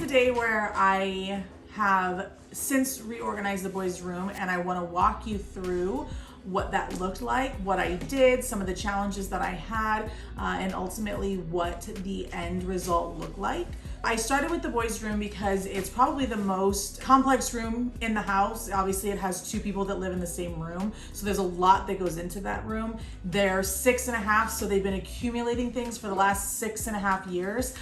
the day where I have since reorganized the boys' room, and I want to walk you through what that looked like, what I did, some of the challenges that I had, and ultimately what the end result looked like. I started with the boys' room because it's probably the most complex room in the house. Obviously, it has two people that live in the same room, so there's a lot that goes into that room. They're 6.5, so they've been accumulating things for the last 6.5 years,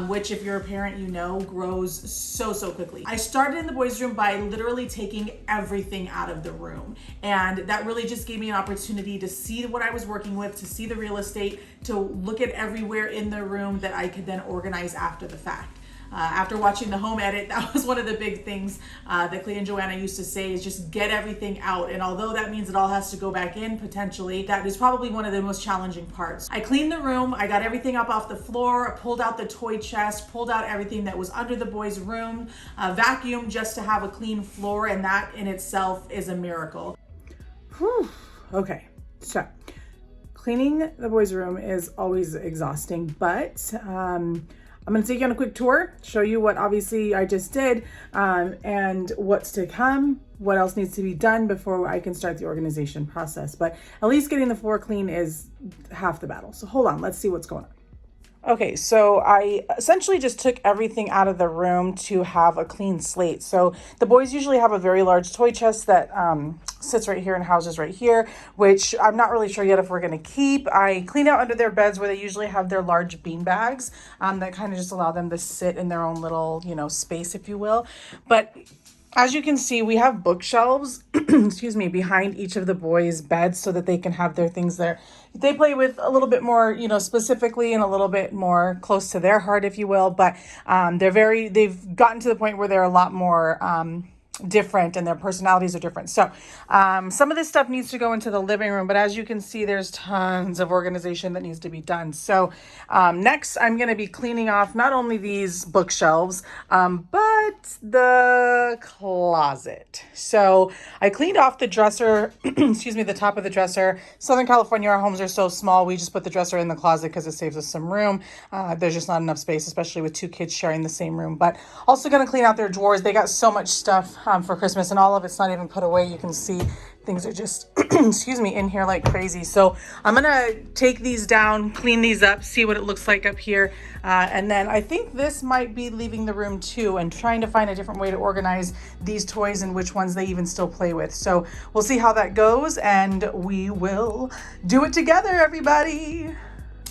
which if you're a parent, you know, grows so quickly. I started in the boys' room by literally taking everything out of the room, and that really just gave me an opportunity to see what I was working with, to see the real estate, to look at everywhere in the room that I could then organize after the fact. After watching the home edit, that was one of the big things that Clay and Joanna used to say, is just get everything out. And although that means it all has to go back in potentially, that is probably one of the most challenging parts. I cleaned the room, I got everything up off the floor, pulled out the toy chest, pulled out everything that was under the boys' room, vacuumed just to have a clean floor, and that in itself is a miracle. Whew. Okay, so cleaning the boys' room is always exhausting, but I'm going to take you on a quick tour, show you what obviously I just did, and what's to come, what else needs to be done before I can start the organization process. But at least getting the floor clean is half the battle. So hold on, let's see what's going on. Okay, so I essentially just took everything out of the room to have a clean slate. So the boys usually have a very large toy chest that sits right here and houses right here, which I'm not really sure yet if we're going to keep. I cleaned out under their beds where they usually have their large bean bags that kind of just allow them to sit in their own little, space, if you will. But as you can see, we have bookshelves, excuse me, behind each of the boys' beds so that they can have their things there. They play with a little bit more, specifically, and a little bit more close to their heart, if you will. But they've gotten to the point where they're a lot more different, and their personalities are different. So some of this stuff needs to go into the living room, but as you can see, there's tons of organization that needs to be done. So next I'm going to be cleaning off not only these bookshelves, but the closet. So I cleaned off the dresser, excuse me, the top of the dresser. Southern California, our homes are so small, we just put the dresser in the closet because it saves us some room. There's just not enough space, especially with two kids sharing the same room. But also going to clean out their drawers. They got so much stuff for Christmas, and all of it's not even put away. You can see things are just excuse me, in here like crazy. So I'm gonna take these down, clean these up, see what it looks like up here, and then I think this might be leaving the room too, and trying to find a different way to organize these toys and which ones they even still play with. So we'll see how that goes, and we will do it together, everybody.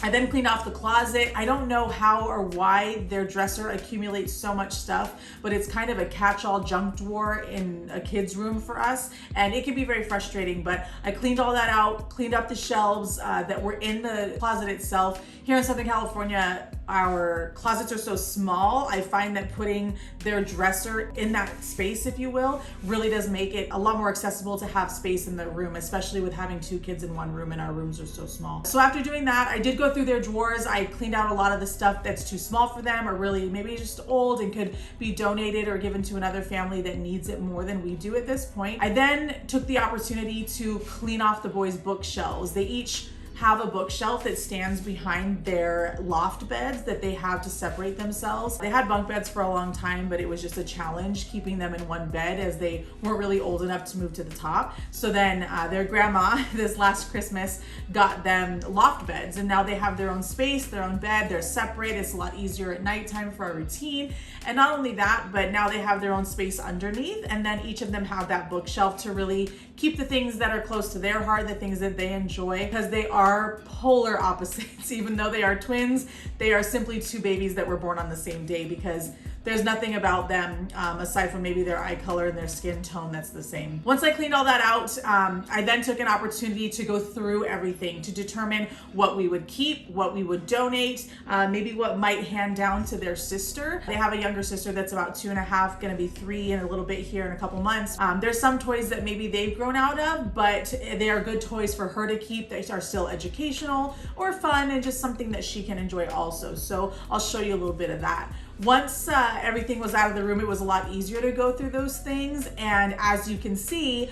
I then cleaned off the closet. I don't know how or why their dresser accumulates so much stuff, but it's kind of a catch-all junk drawer in a kid's room for us, and it can be very frustrating. But I cleaned all that out, cleaned up the shelves that were in the closet itself. Here in Southern California, our closets are so small, I find that putting their dresser in that space, if you will, really does make it a lot more accessible to have space in the room, especially with having two kids in one room and our rooms are so small. So after doing that, I did go through their drawers. I cleaned out a lot of the stuff that's too small for them, or really maybe just old and could be donated or given to another family that needs it more than we do at this point. I then took the opportunity to clean off the boys' bookshelves. They each have a bookshelf that stands behind their loft beds that they have to separate themselves. They had bunk beds for a long time, but it was just a challenge keeping them in one bed as they weren't really old enough to move to the top. So then their grandma this last Christmas got them loft beds, and now they have their own space, their own bed, they're separate. It's a lot easier at nighttime for a routine. And not only that, but now they have their own space underneath, and then each of them have that bookshelf to really keep the things that are close to their heart, the things that they enjoy, because they are polar opposites. Even though they are twins, they are simply two babies that were born on the same day, because there's nothing about them aside from maybe their eye color and their skin tone that's the same. Once I cleaned all that out, I then took an opportunity to go through everything to determine what we would keep, what we would donate, maybe what might hand down to their sister. They have a younger sister that's about 2.5, gonna be 3 in a little bit here in a couple months. There's some toys that maybe they've grown out of, but they are good toys for her to keep. They are still educational or fun and just something that she can enjoy also. So I'll show you a little bit of that. once everything was out of the room, it was a lot easier to go through those things. And as you can see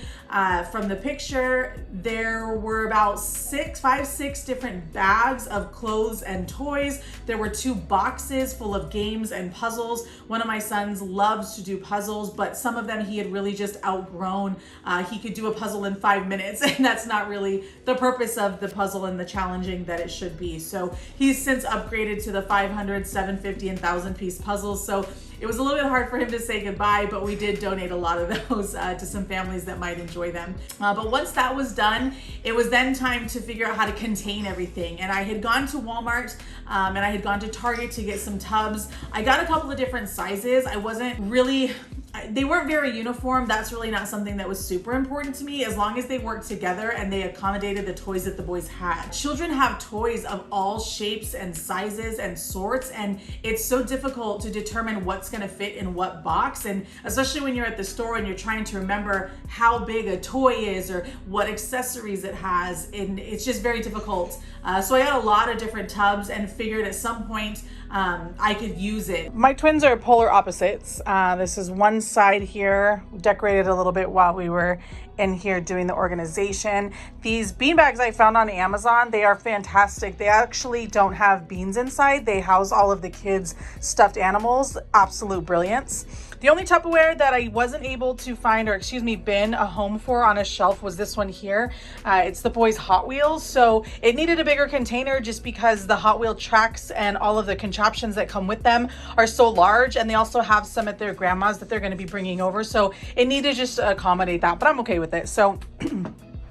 from the picture, there were about 6 different bags of clothes and toys. There were 2 boxes full of games and puzzles. One of my sons loves to do puzzles, but some of them he had really just outgrown. He could do a puzzle in 5 minutes, and that's not really the purpose of the puzzle and the challenging that it should be. So he's since upgraded to the 500, 750, and 1,000 piece puzzles. So it was a little bit hard for him to say goodbye, but we did donate a lot of those to some families that might enjoy them. But once that was done, it was then time to figure out how to contain everything. And I had gone to Walmart and I had gone to Target to get some tubs. I got a couple of different sizes. I wasn't really, they weren't very uniform. That's really not something that was super important to me, as long as they worked together and they accommodated the toys that the boys had. Children have toys of all shapes and sizes and sorts, and it's so difficult to determine what's going to fit in what box. And especially when you're at the store and you're trying to remember how big a toy is or what accessories it has, and it's just very difficult. So I got a lot of different tubs and figured at some point I could use it. My twins are polar opposites. This is one side here, decorated a little bit while we were in here doing the organization. These bean bags I found on Amazon, they are fantastic. They actually don't have beans inside. They house all of the kids' stuffed animals. Absolute brilliance. The only Tupperware that I wasn't able to find, or excuse me, bin a home for on a shelf was this one here. It's the boys' Hot Wheels. So it needed a bigger container just because the Hot Wheel tracks and all of the contraptions that come with them are so large, and they also have some at their grandma's that they're going to be bringing over. So it needed just to accommodate that, but I'm okay with it. So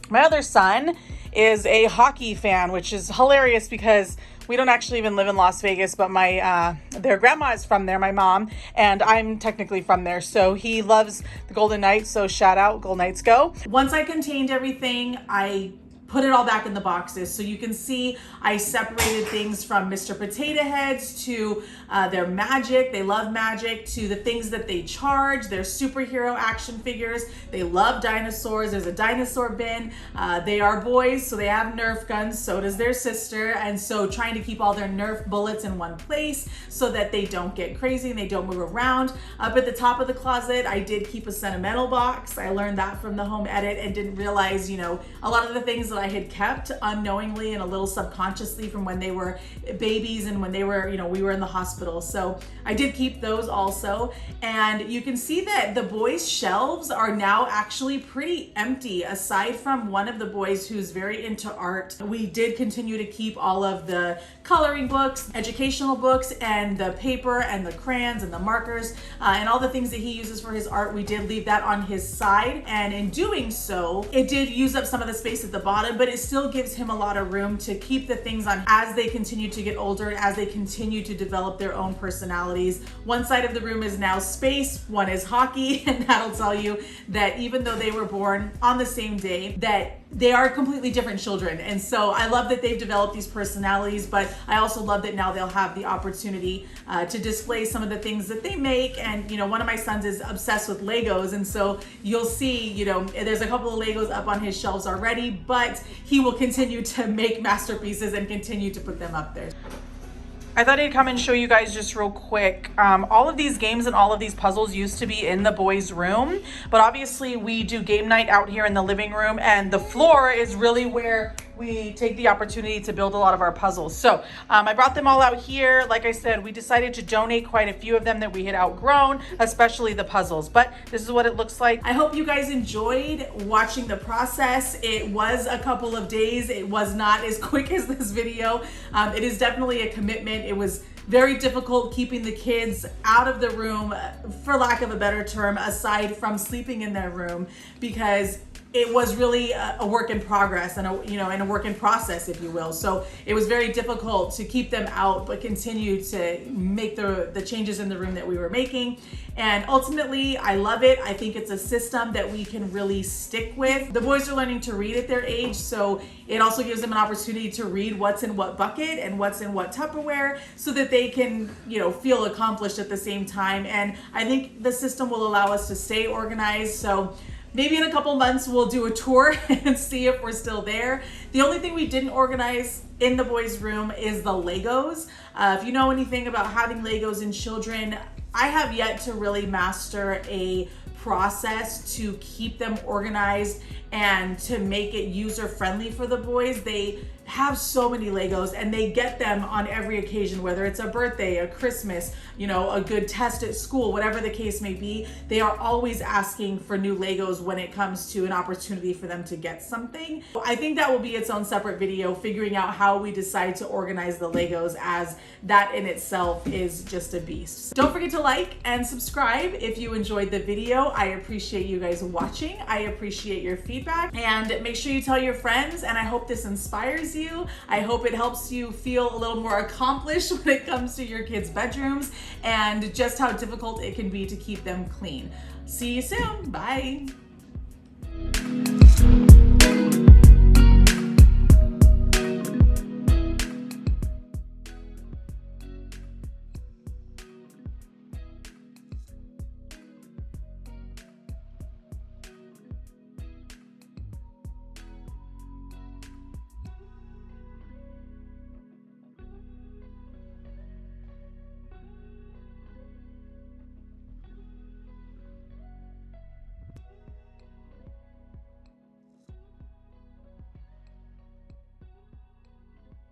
my other son is a hockey fan, which is hilarious because we don't actually even live in Las Vegas, but my their grandma is from there, my mom, and I'm technically from there. So he loves the Golden Knights, so shout out, Golden Knights go. Once I contained everything, I put it all back in the boxes. So you can see I separated things from Mr. Potato Heads to their magic. They love magic, to the things that they charge, their superhero action figures. They love dinosaurs. There's a dinosaur bin. They are boys, so they have Nerf guns. So does their sister. And so trying to keep all their Nerf bullets in one place so that they don't get crazy and they don't move around. Up at the top of the closet, I did keep a sentimental box. I learned that from the home edit and didn't realize, you know, a lot of the things that I had kept unknowingly and a little subconsciously from when they were babies and when they were, you know, we were in the hospital. So I did keep those also. And you can see that the boys' shelves are now actually pretty empty, aside from one of the boys who's very into art. We did continue to keep all of the coloring books, educational books, and the paper and the crayons and the markers and all the things that he uses for his art. We did leave that on his side, and in doing so, it did use up some of the space at the bottom, but it still gives him a lot of room to keep the things on as they continue to get older, as they continue to develop their own personalities. One side of the room is now space, one is hockey, and that'll tell you that even though they were born on the same day, that they are completely different children. And so I love that they've developed these personalities, but I also love that now they'll have the opportunity to display some of the things that they make. And, you know, one of my sons is obsessed with Legos. And so you'll see, you know, there's a couple of Legos up on his shelves already, but he will continue to make masterpieces and continue to put them up there. I thought I'd come and show you guys just real quick. All of these games and all of these puzzles used to be in the boys' room, but obviously we do game night out here in the living room, and the floor is really where we take the opportunity to build a lot of our puzzles. So I brought them all out here. Like I said, we decided to donate quite a few of them that we had outgrown, especially the puzzles, but this is what it looks like. I hope you guys enjoyed watching the process. It was a couple of days. It was not as quick as this video. It is definitely a commitment. It was very difficult keeping the kids out of the room, for lack of a better term, aside from sleeping in their room, because it was really a work in progress and a work in process, if you will. So it was very difficult to keep them out, but continue to make the changes in the room that we were making. And ultimately, I love it. I think it's a system that we can really stick with. The boys are learning to read at their age, so it also gives them an opportunity to read what's in what bucket and what's in what Tupperware, so that they can, you know, feel accomplished at the same time. And I think the system will allow us to stay organized. So maybe in a couple months we'll do a tour and see if we're still there. The only thing we didn't organize in the boys' room is the Legos. If you know anything about having Legos in children, I have yet to really master a process to keep them organized and to make it user friendly for the boys. They have so many Legos and they get them on every occasion, whether it's a birthday, a Christmas, you know, a good test at school, whatever the case may be. They are always asking for new Legos when it comes to an opportunity for them to get something. I think that will be its own separate video, figuring out how we decide to organize the Legos, as that in itself is just a beast. Don't forget to like and subscribe if you enjoyed the video. I appreciate you guys watching. I appreciate your feedback, and make sure you tell your friends, and I hope this inspires you. I hope it helps you feel a little more accomplished when it comes to your kids' bedrooms and just how difficult it can be to keep them clean. See you soon. Bye.